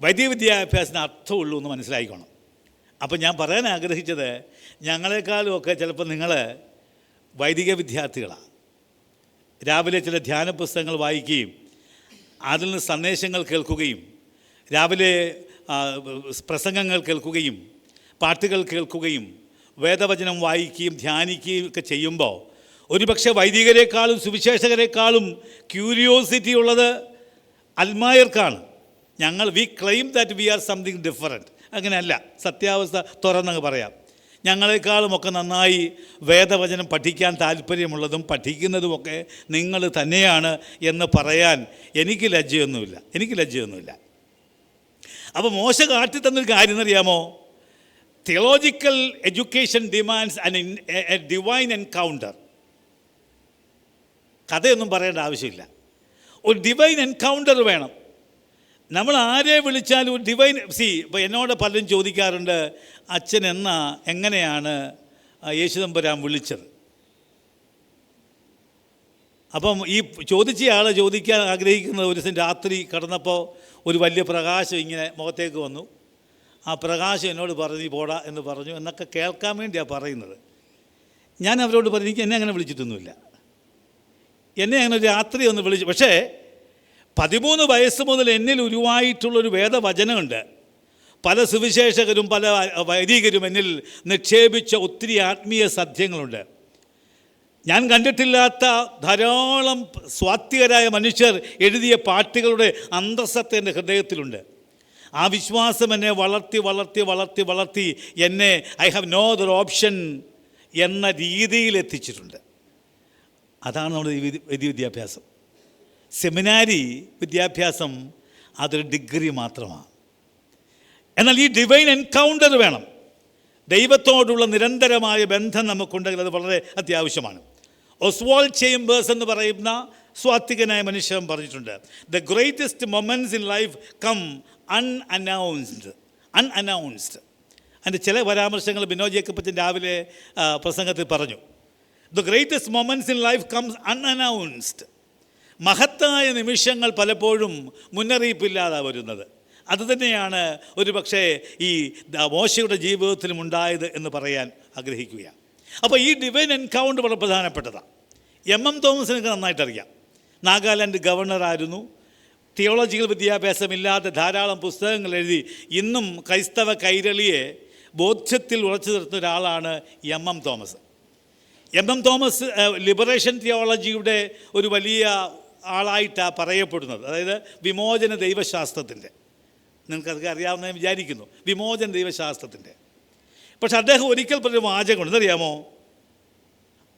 വൈദിക വിദ്യാഭ്യാസത്തിന് അർത്ഥമുള്ളൂ എന്ന് മനസ്സിലായിക്കോണം. അപ്പോൾ ഞാൻ പറയാൻ ആഗ്രഹിച്ചത്, ഞങ്ങളെക്കാളും ഒക്കെ ചിലപ്പോൾ നിങ്ങൾ വൈദിക വിദ്യാർത്ഥികളാണ്. രാവിലെ ചില ധ്യാന പുസ്തകങ്ങൾ വായിക്കുകയും അതിൽ നിന്ന് സന്ദേശങ്ങൾ കേൾക്കുകയും രാവിലെ പ്രസംഗങ്ങൾ കേൾക്കുകയും പാട്ടുകൾ കേൾക്കുകയും വേദവചനം വായിക്കുകയും ധ്യാനിക്കുകയും ഒക്കെ ചെയ്യുമ്പോൾ ഒരുപക്ഷെ വൈദികരെക്കാളും സുവിശേഷകരെക്കാളും ക്യൂരിയോസിറ്റി ഉള്ളത് അൽമായർക്കാണ്. We claim that we are something different. അങ്ങനെയല്ല, സത്യാവസ്ഥ തുറന്നങ്ങ് പറയാം. ഞങ്ങളെക്കാളുമൊക്കെ നന്നായി വേദവചനം പഠിക്കാൻ താല്പര്യമുള്ളതും പഠിക്കുന്നതുമൊക്കെ നിങ്ങൾ തന്നെയാണ് എന്ന് പറയാൻ എനിക്ക് ലജ്ജയൊന്നുമില്ല. അപ്പോൾ മോശ കാട്ടി തന്നൊരു കാര്യം എന്നറിയാമോ? Theological education demands a divine encounter. കഥയൊന്നും പറയേണ്ട ആവശ്യമില്ല. ഒരു ഡിവൈൻ എൻകൗണ്ടർ വേണം. നമ്മൾ ആരെ വിളിച്ചാലും ഒരു ഡിവൈൻ ഇപ്പോൾ എന്നോട് പലരും ചോദിക്കാറുണ്ട്, അച്ഛൻ എങ്ങനെയാണ് യേശുദമ്പുരാൻ വിളിച്ചത്? അപ്പം ഈ ചോദിച്ചയാളെ ചോദിക്കാൻ ആഗ്രഹിക്കുന്നത്, ഒരു ദിവസം രാത്രി കിടന്നപ്പോൾ ഒരു വലിയ പ്രകാശം ഇങ്ങനെ മുഖത്തേക്ക് വന്നു. ആ പ്രകാശം എന്നോട് പറഞ്ഞു പോടാ എന്ന് പറഞ്ഞു എന്നൊക്കെ കേൾക്കാൻ വേണ്ടിയാണ് പറയുന്നത്. ഞാൻ അവരോട് പറഞ്ഞു, എനിക്ക് എന്നെ അങ്ങനെ വിളിച്ചിട്ടൊന്നുമില്ല. എന്നെ അങ്ങനെ രാത്രി ഒന്ന് വിളിച്ചു. പക്ഷേ 13 വയസ്സ് മുതൽ എന്നിൽ ഉരുവായിട്ടുള്ളൊരു വേദവചനമുണ്ട്. പല സുവിശേഷകരും പല വൈദികരും എന്നിൽ നിക്ഷേപിച്ച ഒത്തിരി ആത്മീയ സത്യങ്ങളുണ്ട്. ഞാൻ കണ്ടിട്ടില്ലാത്ത ധാരാളം സ്വാത്വികരായ മനുഷ്യർ എഴുതിയ പാട്ടുകളുടെ അന്തസ്സത്ത് എൻ്റെ ഹൃദയത്തിലുണ്ട്. ആ വിശ്വാസം എന്നെ വളർത്തി എന്നെ I have no other option എന്ന രീതിയിലെത്തിച്ചിട്ടുണ്ട്. അതാണ് നമ്മുടെ വിദ്യാഭ്യാസം. സെമിനാരി വിദ്യാഭ്യാസം അതൊരു ഡിഗ്രി മാത്രമാണ്. എന്നാൽ ഈ ഡിവൈൻ എൻകൗണ്ടർ വേണം. ദൈവത്തോടുള്ള നിരന്തരമായ ബന്ധം നമുക്കുണ്ടെങ്കിൽ അത് വളരെ അത്യാവശ്യമാണ്. ഒസ്വാൾഡ് ചേംബേഴ്സ് എന്ന് പറയുന്ന സ്വാത്വികനായ മനുഷ്യൻ പറഞ്ഞിട്ടുണ്ട്, the greatest moments in life come unannounced. അതിൻ്റെ ചില പരാമർശങ്ങൾ ബിനോയ് ജേക്കബച്ചൻ രാവിലെ പ്രസംഗത്തിൽ പറഞ്ഞു. The greatest moments in life comes unannounced. മഹത്തായ നിമിഷങ്ങൾ പലപ്പോഴും മുന്നറിയിപ്പില്ലാതെ വരുന്നത്. അതുതന്നെയാണ് ഒരു പക്ഷേ ഈ മോശയുടെ ജീവിതത്തിലും ഉണ്ടായത് എന്ന് പറയാൻ ആഗ്രഹിക്കുകയാണ്. അപ്പോൾ ഈ ഡിവൈൻ എൻകൗണ്ടർ വളരെ പ്രധാനപ്പെട്ടതാണ്. എം തോമസിന് നന്നായിട്ടറിയാം. നാഗാലാൻഡ് ഗവർണറായിരുന്നു. തിയോളജിക്കൽ വിദ്യാഭ്യാസമില്ലാതെ ധാരാളം പുസ്തകങ്ങൾ എഴുതി ഇന്നും ക്രൈസ്തവ കൈരളിയെ ബോധ്യത്തിൽ ഉറച്ചു നിർത്തുന്ന ഒരാളാണ് M Thomas. M Thomas liberation തിയോളജിയുടെ ഒരു വലിയ ആളായിട്ടാണ് പറയപ്പെടുന്നത്. അതായത് വിമോചന ദൈവശാസ്ത്രത്തിൻ്റെ, നിങ്ങൾക്കതൊക്കെ അറിയാവുന്നതെന്ന് വിചാരിക്കുന്നു, വിമോചന ദൈവശാസ്ത്രത്തിൻ്റെ. പക്ഷെ അദ്ദേഹം ഒരിക്കൽ പറഞ്ഞ വാചകമുണ്ട്, എന്തറിയാമോ?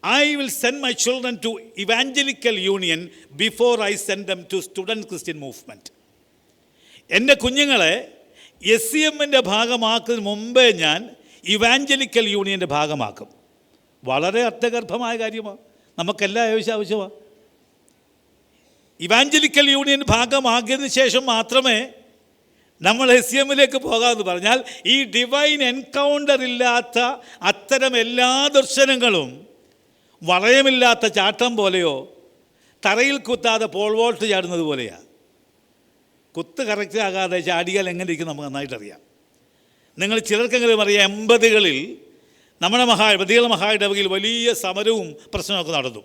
I will send my children to evangelical union before I send them to student Christian movement. എൻ്റെ കുഞ്ഞുങ്ങളെ SCMൻ്റെ ഭാഗമാക്കുന്നതിന് മുമ്പേ ഞാൻ ഇവാഞ്ചലിക്കൽ യൂണിയൻ്റെ ഭാഗമാക്കും. വളരെ അർത്ഥഗർഭമായ കാര്യമാണ്, നമുക്കെല്ലാം ആവശ്യമാണ്. ഇവാഞ്ചലിക്കൽ യൂണിയൻ ഭാഗമാക്കിയതിന് ശേഷം മാത്രമേ നമ്മൾ SCMലേക്ക് പോകാമെന്ന് പറഞ്ഞാൽ ഈ ഡിവൈൻ എൻകൗണ്ടർ ഇല്ലാത്ത അത്തരം എല്ലാ ദർശനങ്ങളും വളയമില്ലാത്ത ചാട്ടം പോലെയോ തറയിൽ കുത്താതെ പോൾ വോൾട്ട് ചാടുന്നത് പോലെയാണ്. കുത്ത് കറക്റ്റ് ആകാതെ ചാടിയാൽ എങ്ങനെ ഇരിക്കും നമുക്ക് നന്നായിട്ടറിയാം. നിങ്ങൾ ചിലർക്കെങ്കിലും അറിയാം, 80കളിൽ നമ്മുടെ പ്രതികൾ മഹായിടവകയിൽ വലിയ സമരവും പ്രശ്നമൊക്കെ നടന്നു.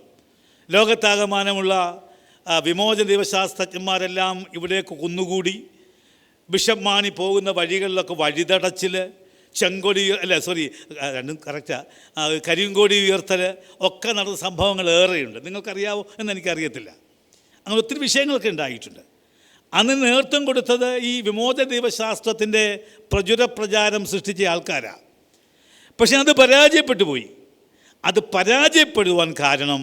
ലോകത്താകമാനമുള്ള വിമോചന ദൈവശാസ്ത്രജ്ഞന്മാരെല്ലാം ഇവിടേക്ക് കുന്നുകൂടി. ബിഷപ്പ് മാണി പോകുന്ന വഴികളിലൊക്കെ വഴിതടച്ചിൽ, രണ്ടും കറക്റ്റാണ്, കരിങ്കൊടി ഉയർത്തൽ ഒക്കെ നടന്ന സംഭവങ്ങൾ ഏറെയുണ്ട്. നിങ്ങൾക്കറിയാവോ എന്ന് എനിക്കറിയത്തില്ല. അങ്ങനെ ഒത്തിരി വിഷയങ്ങളൊക്കെ ഉണ്ടായിട്ടുണ്ട്. അന്ന് നേതൃത്വം കൊടുത്തത് ഈ വിമോചന ദൈവശാസ്ത്രത്തിൻ്റെ പ്രചാരം സൃഷ്ടിച്ച ആൾക്കാരാണ്. പക്ഷെ അത് പരാജയപ്പെട്ടു പോയി. അത് പരാജയപ്പെടുവാൻ കാരണം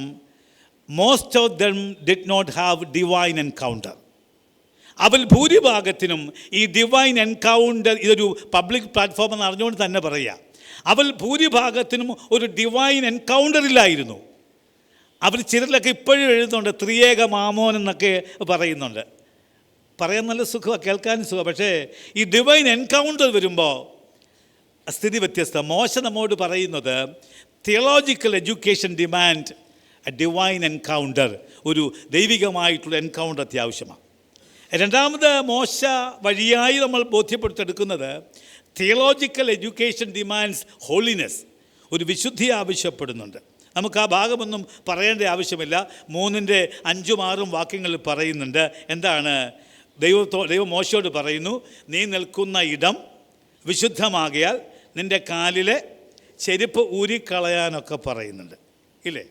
most of them did not have divine encounter. അവൽ ഭൂരിഭാഗത്തിനും ഈ ഡിവൈൻ എൻകൗണ്ടർ, ഇതൊരു പബ്ലിക് പ്ലാറ്റ്ഫോം എന്ന് അറിഞ്ഞുകൊണ്ട് തന്നെ പറയാം, അവൽ ഭൂരിഭാഗത്തിനും ഒരു ഡിവൈൻ എൻകൗണ്ടറില്ലായിരുന്നു. അവർ ചിലരിലൊക്കെ ഇപ്പോഴും എഴുതുന്നുണ്ട്, ത്രിയേക മാമോൻ എന്നൊക്കെ പറയുന്നുണ്ട്. പറയാൻ നല്ല സുഖമാണ്, കേൾക്കാനും സുഖമാണ്. പക്ഷേ ഈ ഡിവൈൻ എൻകൗണ്ടർ വരുമ്പോൾ സ്ഥിതി വ്യത്യസ്തം. മോശ നമ്മോട് പറയുന്നത് theological education demand A divine encounter, ഒരു ദൈവികമായിട്ടുള്ള എൻകൗണ്ടർ അത്യാവശ്യമാണ്. രണ്ടാമത് മോശ വഴിയായി നമ്മൾ ബോധ്യപ്പെടുത്തെടുക്കുന്നത് തിയോളജിക്കൽ എഡ്യൂക്കേഷൻ ഡിമാൻഡ്സ് ഹോളിനെസ്, ഒരു വിശുദ്ധി ആവശ്യപ്പെടുന്നുണ്ട്. നമുക്ക് ആ ഭാഗമൊന്നും പറയേണ്ട ആവശ്യമില്ല. 3-5-6 വാക്യങ്ങളിൽ പറയുന്നുണ്ട്. എന്താണ്? ദൈവം മോശയോട് പറയുന്നു, നീ നിൽക്കുന്ന ഇടം വിശുദ്ധമാകിയാൽ നിൻ്റെ കാലിലെ ചെരുപ്പ് ഊരിക്കളയാനൊക്കെ പറയുന്നുണ്ട്, ഇല്ലേ?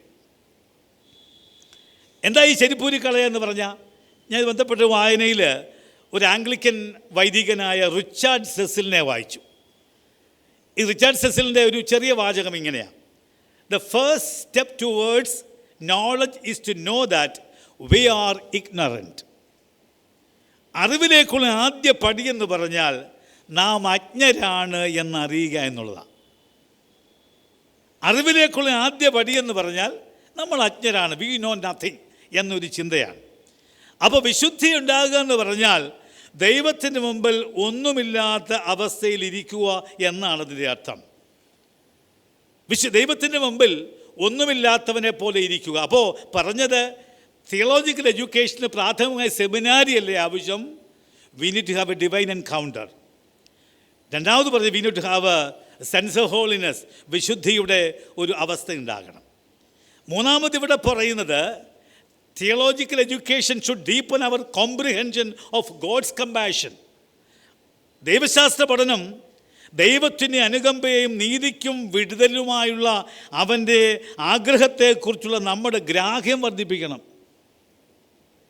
എന്താ ഈ ചെരുപ്പ് ഊരിക്കളയാന്ന് പറഞ്ഞാൽ, ഞാൻ ബന്ധപ്പെട്ട വായനയിൽ ഒരു ആംഗ്ലിക്കൻ വൈദികനായ റിച്ചാർഡ് സെസിലിനെ വായിച്ചു. ഈ റിച്ചാർഡ് സെസിലിൻ്റെ ഒരു ചെറിയ വാചകം ഇങ്ങനെയാണ്: the first step towards knowledge is to know that we are ignorant. അറിവിലേക്കുള്ള ആദ്യ പടിയെന്ന് പറഞ്ഞാൽ നാം അജ്ഞരാണ് എന്നറിയുക എന്നുള്ളതാണ്. അറിവിലേക്കുള്ള ആദ്യ പടിയെന്ന് പറഞ്ഞാൽ നമ്മൾ അജ്ഞരാണ്, വി നോ നത്തിങ് എന്നൊരു ചിന്തയാണ്. അപ്പോൾ വിശുദ്ധി ഉണ്ടാകുക എന്ന് പറഞ്ഞാൽ ദൈവത്തിൻ്റെ മുമ്പിൽ ഒന്നുമില്ലാത്ത അവസ്ഥയിൽ ഇരിക്കുക എന്നാണ് അതിൻ്റെ അർത്ഥം. ദൈവത്തിൻ്റെ മുമ്പിൽ ഒന്നുമില്ലാത്തവനെ പോലെ ഇരിക്കുക. അപ്പോൾ പറഞ്ഞത് തിയോളജിക്കൽ എഡ്യൂക്കേഷന് പ്രാഥമികമായ സെമിനാരി അല്ലേ ആവശ്യം? We need to have a divine encounter. രണ്ടാമത് പറഞ്ഞത് we need to have a sense of holiness, വിശുദ്ധിയുടെ ഒരു അവസ്ഥ ഉണ്ടാകണം. മൂന്നാമത് ഇവിടെ പറയുന്നത് theological education should deepen our comprehension of God's compassion. ദൈവശാസ്ത്ര പഠനം ദൈവത്തിൻ്റെ അനുകമ്പയും നീതിക്കും വിടുതലുമായുള്ള അവൻ്റെ ആഗ്രഹത്തെക്കുറിച്ചുള്ള നമ്മുടെ ഗ്രാഹ്യം വർദ്ധിപ്പിക്കണം.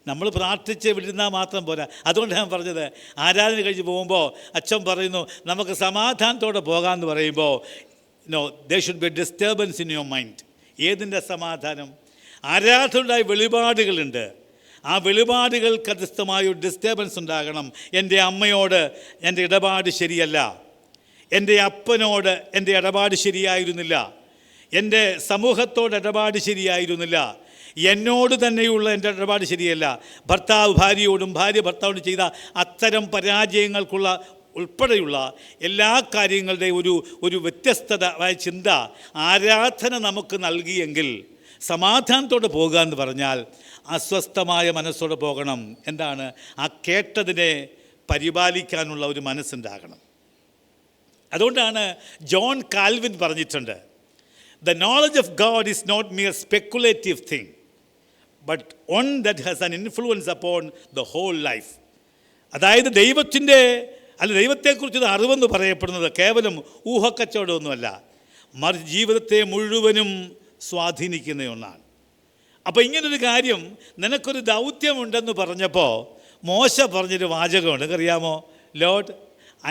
നമ്മൾ പ്രാർത്ഥിച്ച് വിടുന്നാൽ മാത്രം പോരാ. അതുകൊണ്ട് ഞാൻ പറഞ്ഞത്, ആരാധന കഴിഞ്ഞ് പോകുമ്പോൾ അച്ഛൻ പറയുന്നു നമുക്ക് സമാധാനത്തോടെ പോകാമെന്ന് പറയുമ്പോൾ, no, there should be disturbance in your mind. ഏതിൻ്റെ സമാധാനം? ആരാധനയുണ്ടായ വെളിപാടുകളുണ്ട്. ആ വെളിപാടുകൾക്ക് അധിഷ്ഠമായ ഒരു ഡിസ്റ്റർബൻസ് ഉണ്ടാകണം. എൻ്റെ അമ്മയോട് എൻ്റെ ഇടപാട് ശരിയല്ല, എൻ്റെ അപ്പനോട് എൻ്റെ ഇടപാട് ശരിയായിരുന്നില്ല, എൻ്റെ സമൂഹത്തോട് ഇടപാട് ശരിയായിരുന്നില്ല, എന്നോട് തന്നെയുള്ള എൻ്റെ ഇടപാട് ശരിയല്ല, ഭർത്താവ് ഭാര്യയോടും ഭാര്യ ഭർത്താവിനോടും ചെയ്ത അത്തരം പരാജയങ്ങൾക്കുള്ള ഉൾപ്പെടെയുള്ള എല്ലാ കാര്യങ്ങളുടെയും ഒരു വ്യത്യസ്തമായ ചിന്ത ആരാധന നമുക്ക് നൽകിയെങ്കിൽ സമാധാനത്തോടെ പോകുക എന്ന് പറഞ്ഞാൽ അസ്വസ്ഥമായ മനസ്സോടെ പോകണം. എന്താണ്? ആ കേട്ടതിനെ പരിപാലിക്കാനുള്ള ഒരു മനസ്സുണ്ടാകണം. അതുകൊണ്ടാണ് ജോൺ കാൽവിൻ പറഞ്ഞിട്ടുണ്ട്, the knowledge of God is not mere speculative thing but one that has an influence upon the whole life. അതായത് ദൈവത്തെക്കുറിച്ച് അറിവെന്ന് പറയപ്പെടുന്നത് കേവലം ഊഹക്കച്ചവടമൊന്നുമല്ല, മറിച്ച് ജീവിതത്തെ മുഴുവനും സ്വാധീനിക്കുന്ന ഒന്നാണ്. അപ്പോൾ ഇങ്ങനൊരു കാര്യം, നിനക്കൊരു ദൗത്യമുണ്ടെന്ന് പറഞ്ഞപ്പോൾ മോശ പറഞ്ഞൊരു വാചകമുണ്ട്, അറിയാമോ? Lord,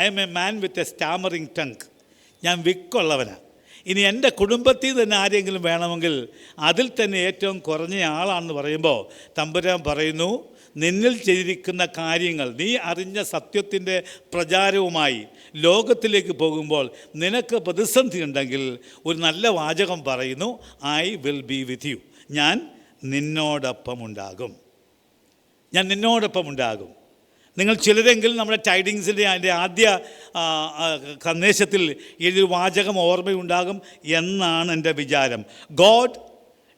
I M a man with a stammering tongue. ഞാൻ വിക്കുള്ളവനാണ്. ഇനി എൻ്റെ കുടുംബത്തിൽ തന്നെ ആരെങ്കിലും വേണമെങ്കിൽ അതിൽ തന്നെ ഏറ്റവും കുറഞ്ഞ ആളാണെന്ന് പറയുമ്പോൾ തമ്പുരാൻ പറയുന്നു, നിന്നിൽ ചെയ്തിരിക്കുന്ന കാര്യങ്ങൾ നീ അറിഞ്ഞ സത്യത്തിൻ്റെ പ്രചാരവുമായി ലോകത്തിലേക്ക് പോകുമ്പോൾ നിനക്ക് പ്രതിസന്ധി ഉണ്ടെങ്കിൽ ഒരു നല്ല വാചകം പറയുന്നു, I will be with you. ഞാൻ നിന്നോടൊപ്പമുണ്ടാകും. നിങ്ങൾ ചിലരെങ്കിലും നമ്മുടെ ടൈഡിങ്സിൻ്റെ അതിൻ്റെ ആദ്യ സന്ദേശത്തിൽ എഴുതിയൊരു വാചകം ഓർമ്മയുണ്ടാകും എന്നാണ് എൻ്റെ വിചാരം. God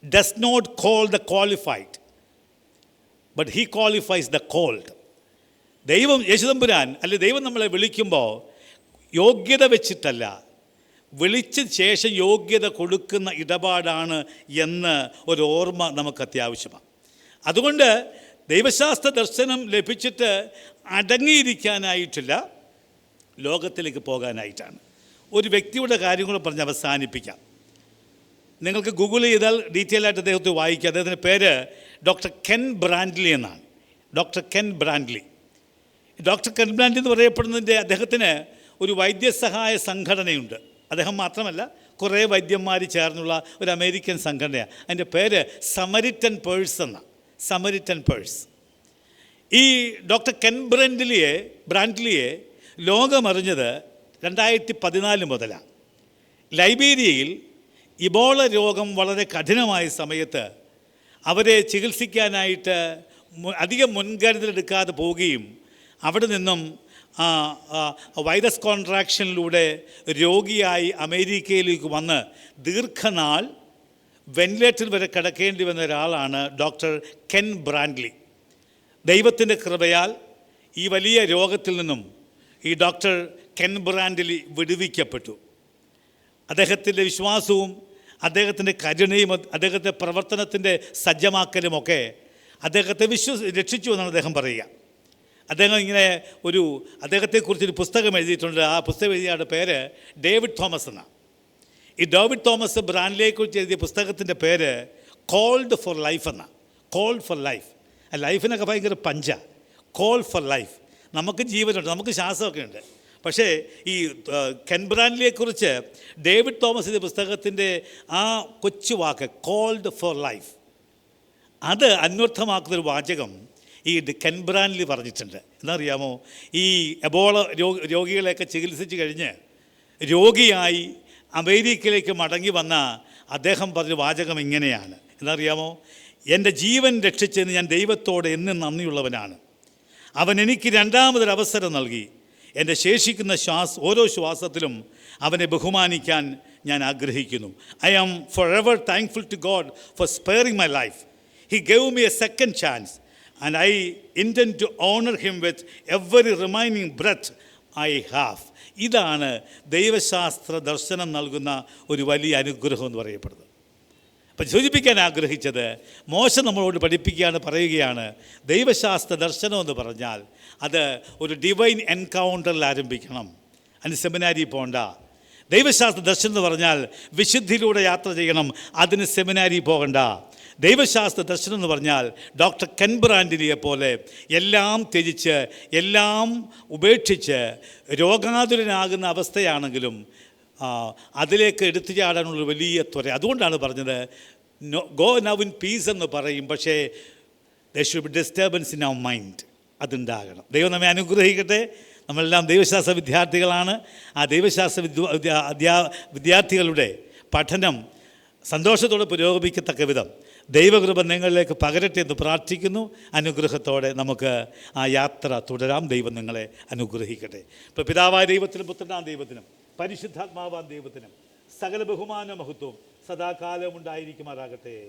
does not call the qualified but he qualifies the called. ദൈവം യേശുതമ്പുരാൻ ദൈവം നമ്മളെ വിളിക്കുമ്പോൾ യോഗ്യത വെച്ചിട്ടല്ല, വിളിച്ച ശേഷം യോഗ്യത കൊടുക്കുന്ന ഇടപാടാണ് എന്ന് ഒരു ഓർമ്മ നമുക്ക് അത്യാവശ്യമാണ്. അതുകൊണ്ട് ദൈവശാസ്ത്ര ദർശനം ലഭിച്ചിട്ട് അടങ്ങിയിരിക്കാനായിട്ടില്ല, ലോകത്തിലേക്ക് പോകാനായിട്ടാണ്. ഒരു വ്യക്തിയുടെ കാര്യം കൂടെ പറഞ്ഞ് അവസാനിപ്പിക്കാം. നിങ്ങൾക്ക് ഗൂഗിൾ ചെയ്താൽ ഡീറ്റെയിൽ ആയിട്ട് അദ്ദേഹത്തെ വായിക്കുക. അദ്ദേഹത്തിൻ്റെ പേര് ഡോക്ടർ കെൻ ബ്രാൻഡ്ലി എന്നാണ്. ഡോക്ടർ കെൻ ബ്രാൻഡ്ലി എന്ന് പറയപ്പെടുന്നതിൻ്റെ അദ്ദേഹത്തിന് ഒരു വൈദ്യസഹായ സംഘടനയുണ്ട്. അദ്ദേഹം മാത്രമല്ല, കുറേ വൈദ്യന്മാർ ചേർന്നുള്ള ഒരു അമേരിക്കൻ സംഘടനയാണ്. അതിൻ്റെ പേര് സമരിറ്റൻ പേഴ്സ് എന്നാണ്. Samaritan purse. ഈ ഡോക്ടർ കെൻ ബ്രാൻഡ്ലിയെ ലോകമറിഞ്ഞത് 2014 മുതലാണ്. ലൈബീരിയയിൽ ഇബോള രോഗം വളരെ കഠിനമായ സമയത്ത് അവരെ ചികിത്സിക്കാനായിട്ട് അധികം മുൻകരുതലെടുക്കാതെ പോവുകയും അവിടെ നിന്നും വൈറസ് കോൺട്രാക്ഷനിലൂടെ രോഗിയായി അമേരിക്കയിലേക്ക് വന്ന് ദീർഘനാൾ വെന്റിലേറ്ററിൽ വരെ കിടക്കേണ്ടി വന്ന ഒരാളാണ് ഡോക്ടർ കെൻ ബ്രാൻഡ്ലി. ദൈവത്തിൻ്റെ കൃപയാൽ ഈ വലിയ രോഗത്തിൽ നിന്നും ഈ ഡോക്ടർ കെൻ ബ്രാൻഡ്ലി വിടുവിക്കപ്പെട്ടു. അദ്ദേഹത്തിൻ്റെ വിശ്വാസവും അദ്ദേഹത്തിൻ്റെ കരുണയും അദ്ദേഹത്തെ പ്രവർത്തനത്തിൻ്റെ സജ്ജമാക്കലുമൊക്കെ അദ്ദേഹത്തെ രക്ഷിച്ചു എന്നാണ് അദ്ദേഹം പറയുക. അദ്ദേഹം ഇങ്ങനെ അദ്ദേഹത്തെക്കുറിച്ചൊരു പുസ്തകം എഴുതിയിട്ടുണ്ട്. ആ പുസ്തകം എഴുതിയയാളുടെ പേര് ഡേവിഡ് തോമസ് എന്നാണ്. ഈ ഡേവിഡ് തോമസ് ബ്രാൻഡ്ലിയെക്കുറിച്ച് എഴുതിയ പുസ്തകത്തിൻ്റെ പേര് കോൾഡ് ഫോർ ലൈഫ് എന്നാണ്. Called for life. ലൈഫിനൊക്കെ ഭയങ്കര പഞ്ചാ. Call for life. നമുക്ക് ജീവനുണ്ട്, നമുക്ക് ശ്വാസമൊക്കെ ഉണ്ട്. പക്ഷേ ഈ കെൻ ബ്രാൻഡ്ലിയെക്കുറിച്ച് ഡേവിഡ് തോമസിൻ്റെ പുസ്തകത്തിൻ്റെ ആ കൊച്ചു വാക്ക് കോൾഡ് ഫോർ ലൈഫ്, അത് അന്വർത്ഥമാക്കുന്നൊരു വാചകം ഈ കെൻ ബ്രാൻഡ്ലി പറഞ്ഞിട്ടുണ്ട്. എന്നറിയാമോ? ഈ എബോള രോഗികളെയൊക്കെ ചികിത്സിച്ച് കഴിഞ്ഞ് രോഗിയായി അമേരിക്കയിലേക്ക് മടങ്ങി വന്ന അദ്ദേഹം പറഞ്ഞ വാചകം ഇങ്ങനെയാണ്. എന്നറിയാമോ? എൻ്റെ ജീവൻ രക്ഷിച്ചതിന് ഞാൻ ദൈവത്തോട് എന്നും നന്ദിയുള്ളവനാണ്. അവൻ എനിക്ക് രണ്ടാമതൊരവസരം നൽകി. എൻ്റെ ശേഷിക്കുന്ന ഓരോ ശ്വാസത്തിലും അവനെ ബഹുമാനിക്കാൻ ഞാൻ ആഗ്രഹിക്കുന്നു. I am forever thankful to God for sparing my life. He gave me a second chance and I intend to honour him with every remaining breath I have. ഇതാണ് ദൈവശാസ്ത്ര ദർശനം നൽകുന്ന ഒരു വലിയ അനുഗ്രഹം എന്ന് പറയപ്പെടുന്നത്. അപ്പം സൂചിപ്പിക്കാൻ ആഗ്രഹിച്ചത്, മോശ നമ്മളോട് പറയുകയാണ്, ദൈവശാസ്ത്ര ദർശനം എന്ന് പറഞ്ഞാൽ അത് ഒരു ഡിവൈൻ എൻകൗണ്ടറിൽ ആരംഭിക്കണം. അതിന് സെമിനാരി പോകണ്ട. ദൈവശാസ്ത്ര ദർശനം എന്ന് പറഞ്ഞാൽ വിശുദ്ധിയിലൂടെ യാത്ര ചെയ്യണം, അതിന് സെമിനാരി പോകണ്ട. ദൈവശാസ്ത്ര ദർശനം എന്ന് പറഞ്ഞാൽ ഡോക്ടർ കെൻ ബ്രാൻഡ്ലിയെ പോലെ എല്ലാം ത്യജിച്ച് എല്ലാം ഉപേക്ഷിച്ച് രോഗാതുരനാകുന്ന അവസ്ഥയാണെങ്കിലും അതിലേക്ക് എടുത്തു ചാടാനുള്ളൊരു വലിയ ത്വര. അതുകൊണ്ടാണ് പറഞ്ഞത് ഗോ നൗ ഇൻ പീസ് എന്ന് പറയും. പക്ഷേ there should be disturbance in our mind. അതുണ്ടാകണം. ദൈവം നമ്മെ അനുഗ്രഹിക്കട്ടെ. നമ്മളെല്ലാം ദൈവശാസ്ത്ര വിദ്യാർത്ഥികളാണ്. ആ ദൈവശാസ്ത്ര വിദ്യാർത്ഥികളുടെ പഠനം സന്തോഷത്തോടെ പുരോഗമിക്കത്തക്ക വിധം ദൈവകൃപ നിങ്ങളിലേക്ക് പകരട്ടെ എന്ന് പ്രാർത്ഥിക്കുന്നു. അനുഗ്രഹത്തോടെ നമുക്ക് ആ യാത്ര തുടരാം. ദൈവം നിങ്ങളെ അനുഗ്രഹിക്കട്ടെ. ഇപ്പോൾ പിതാവായ ദൈവത്തിനും പുത്രനാം ദൈവത്തിനും പരിശുദ്ധാത്മാവാം ദൈവത്തിനും സകല ബഹുമാന മഹത്വവും സദാകാലം ഉണ്ടായിരിക്കുമാറാകട്ടെ.